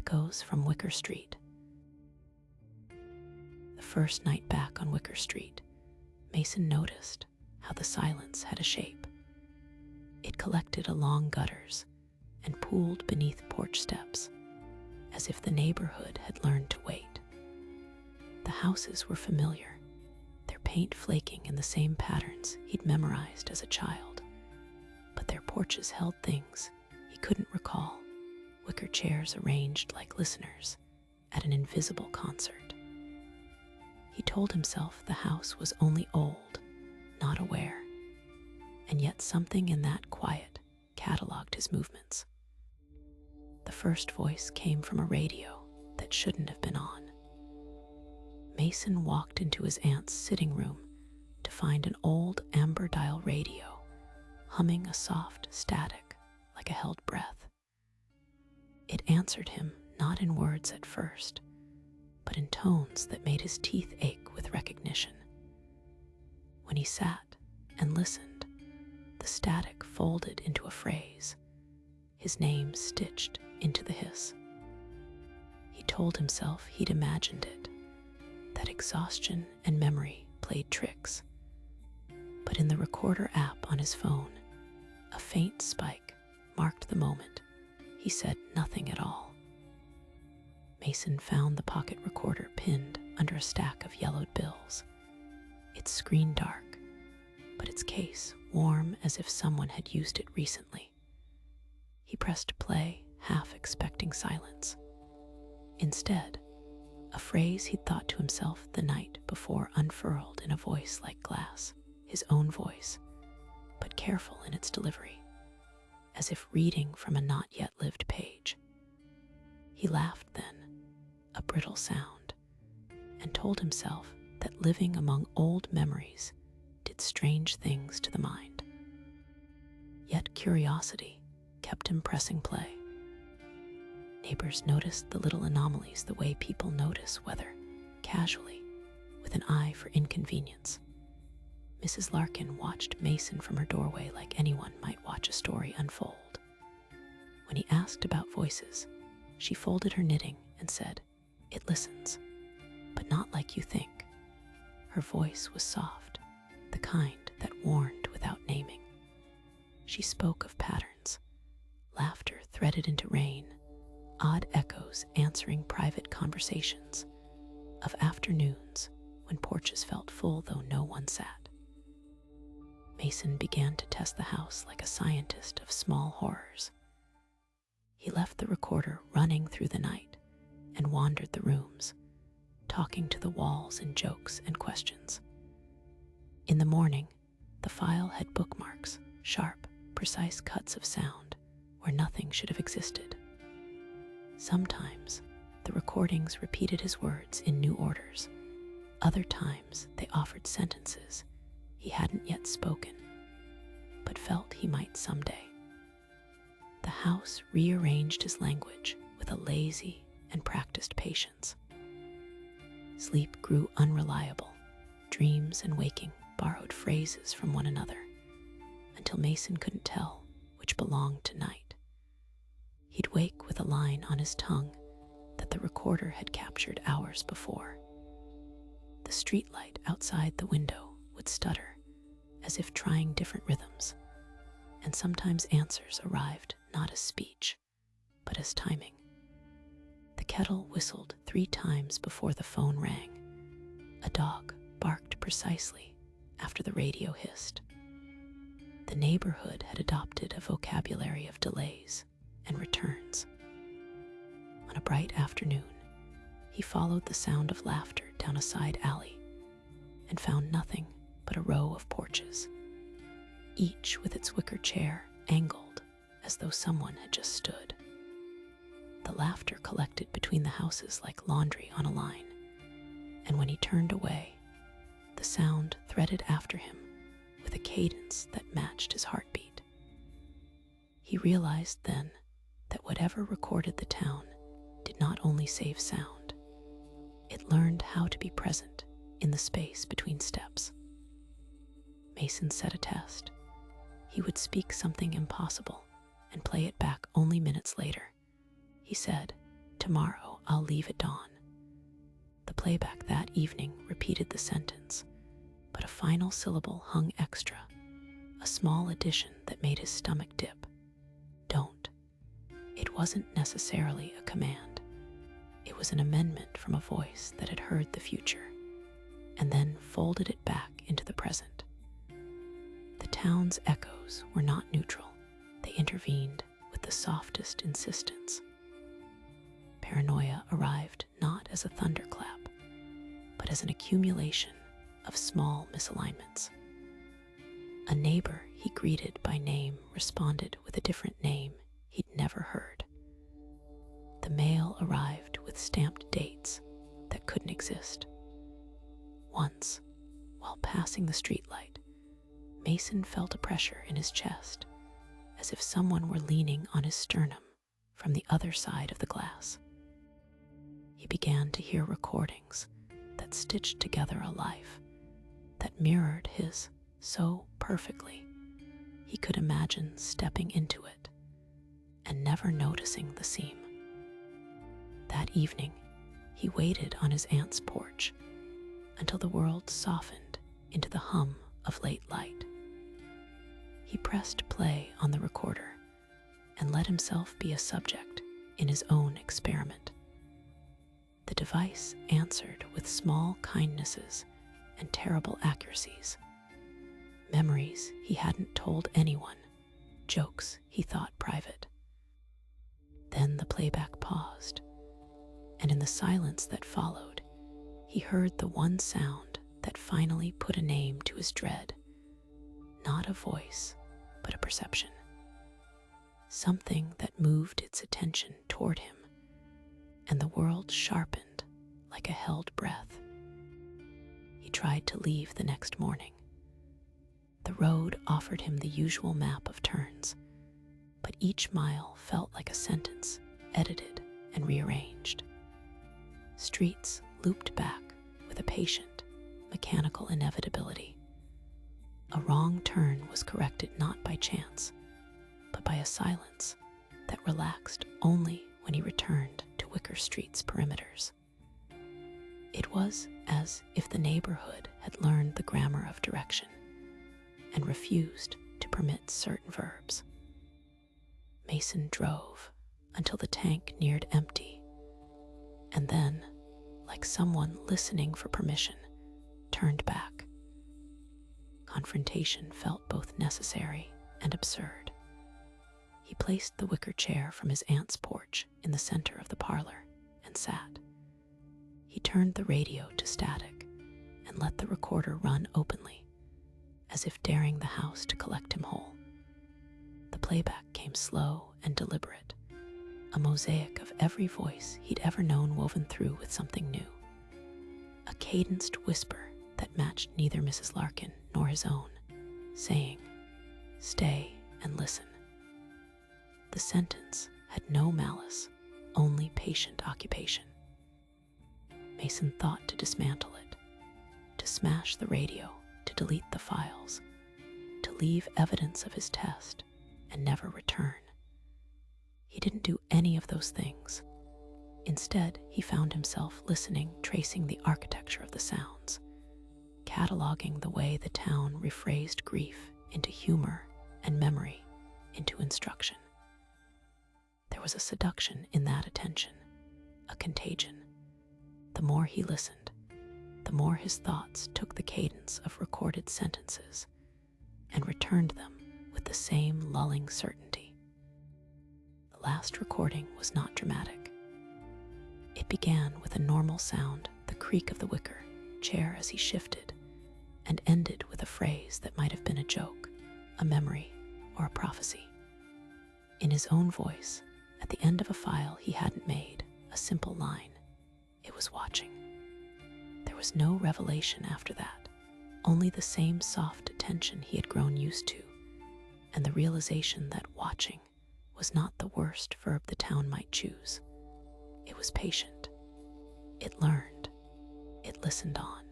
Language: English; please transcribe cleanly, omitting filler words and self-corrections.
Echoes from Wicker Street. The first night back on Wicker Street, Mason noticed how the silence had a shape. It collected along gutters and pooled beneath porch steps, as if the neighborhood had learned to wait. The houses were familiar, their paint flaking in the same patterns he'd memorized as a child, but their porches held things he couldn't recall, wicker chairs arranged like listeners at an invisible concert. He told himself the house was only old, not aware, and yet something in that quiet cataloged his movements. The first voice came from a radio that shouldn't have been on. Mason walked into his aunt's sitting room to find an old amber dial radio humming a soft static like a held breath. It answered him not in words at first, but in tones that made his teeth ache with recognition. When he sat and listened, the static folded into a phrase, his name stitched into the hiss. He told himself he'd imagined it, that exhaustion and memory played tricks. But in the recorder app on his phone, a faint spike marked the moment. He said nothing at all. Mason found the pocket recorder pinned under a stack of yellowed bills, its screen dark, but its case warm as if someone had used it recently. He pressed play, half expecting silence. Instead, a phrase he'd thought to himself the night before unfurled in a voice like glass, his own voice, but careful in its delivery, as if reading from a not yet lived page. He laughed then, a brittle sound, and told himself that living among old memories did strange things to the mind. Yet curiosity kept him pressing play. Neighbors noticed the little anomalies the way people notice weather, casually, with an eye for inconvenience. Mrs. Larkin watched Mason from her doorway like anyone might watch a story unfold. When he asked about voices, she folded her knitting and said, "It listens, but not like you think." Her voice was soft, the kind that warned without naming. She spoke of patterns, laughter threaded into rain, odd echoes answering private conversations, of afternoons when porches felt full though no one sat. Mason began to test the house like a scientist of small horrors. He left the recorder running through the night and wandered the rooms, talking to the walls in jokes and questions. In the morning, the file had bookmarks, sharp, precise cuts of sound where nothing should have existed. Sometimes, the recordings repeated his words in new orders. Other times, they offered sentences he hadn't yet spoken, but felt he might someday. The house rearranged his language with a lazy and practiced patience. Sleep grew unreliable. Dreams and waking borrowed phrases from one another, until Mason couldn't tell which belonged to night. He'd wake with a line on his tongue that the recorder had captured hours before. The streetlight outside the window would stutter, as if trying different rhythms, and sometimes answers arrived not as speech, but as timing. The kettle whistled 3 times before the phone rang. A dog barked precisely after the radio hissed. The neighborhood had adopted a vocabulary of delays and returns. On a bright afternoon, he followed the sound of laughter down a side alley and found nothing but a row of porches, each with its wicker chair angled as though someone had just stood. The laughter collected between the houses like laundry on a line, and when he turned away, the sound threaded after him with a cadence that matched his heartbeat. He realized then that whatever recorded the town did not only save sound, it learned how to be present in the space between steps. Mason set a test. He would speak something impossible and play it back only minutes later. He said, Tomorrow I'll leave at dawn. The playback that evening repeated the sentence, but a final syllable hung extra, a small addition that made his stomach dip. Don't. It wasn't necessarily a command. It was an amendment from a voice that had heard the future, and then folded it back into the present. The town's echoes were not neutral. They intervened with the softest insistence. Paranoia arrived not as a thunderclap, but as an accumulation of small misalignments. A neighbor he greeted by name responded with a different name he'd never heard. The mail arrived with stamped dates that couldn't exist. Once, while passing the streetlight, Mason felt a pressure in his chest, as if someone were leaning on his sternum from the other side of the glass. He began to hear recordings that stitched together a life that mirrored his so perfectly he could imagine stepping into it and never noticing the seam. That evening, he waited on his aunt's porch until the world softened into the hum of late light. He pressed play on the recorder and let himself be a subject in his own experiment. The device answered with small kindnesses and terrible accuracies. Memories he hadn't told anyone, jokes he thought private. Then the playback paused, and in the silence that followed, he heard the one sound that finally put a name to his dread. Not a voice, but a perception. Something that moved its attention toward him, and the world sharpened like a held breath. He tried to leave the next morning. The road offered him the usual map of turns, but each mile felt like a sentence, edited and rearranged. Streets looped back with a patient, mechanical inevitability. A wrong turn was corrected not by chance, but by a silence that relaxed only when he returned to Wicker Street's perimeters. It was as if the neighborhood had learned the grammar of direction and refused to permit certain verbs. Mason drove until the tank neared empty, and then, like someone listening for permission, turned back. Confrontation felt both necessary and absurd. He placed the wicker chair from his aunt's porch in the center of the parlor and sat. He turned the radio to static and let the recorder run openly, as if daring the house to collect him whole. The playback came slow and deliberate, a mosaic of every voice he'd ever known woven through with something new. A cadenced whisper that matched neither Mrs. Larkin nor his own, saying, "Stay and listen." The sentence had no malice, only patient occupation. Mason thought to dismantle it, to smash the radio, to delete the files, to leave evidence of his test and never return. He didn't do any of those things. Instead, he found himself listening, tracing the architecture of the sounds, cataloging the way the town rephrased grief into humor and memory into instruction. There was a seduction in that attention, a contagion. The more he listened, the more his thoughts took the cadence of recorded sentences and returned them with the same lulling certainty. The last recording was not dramatic. It began with a normal sound, the creak of the wicker chair as he shifted, and ended with a phrase that might have been a joke, a memory, or a prophecy. In his own voice, at the end of a file he hadn't made, a simple line. It was watching. There was no revelation after that, only the same soft attention he had grown used to, and the realization that watching was not the worst verb the town might choose. It was patient. It learned. It listened on.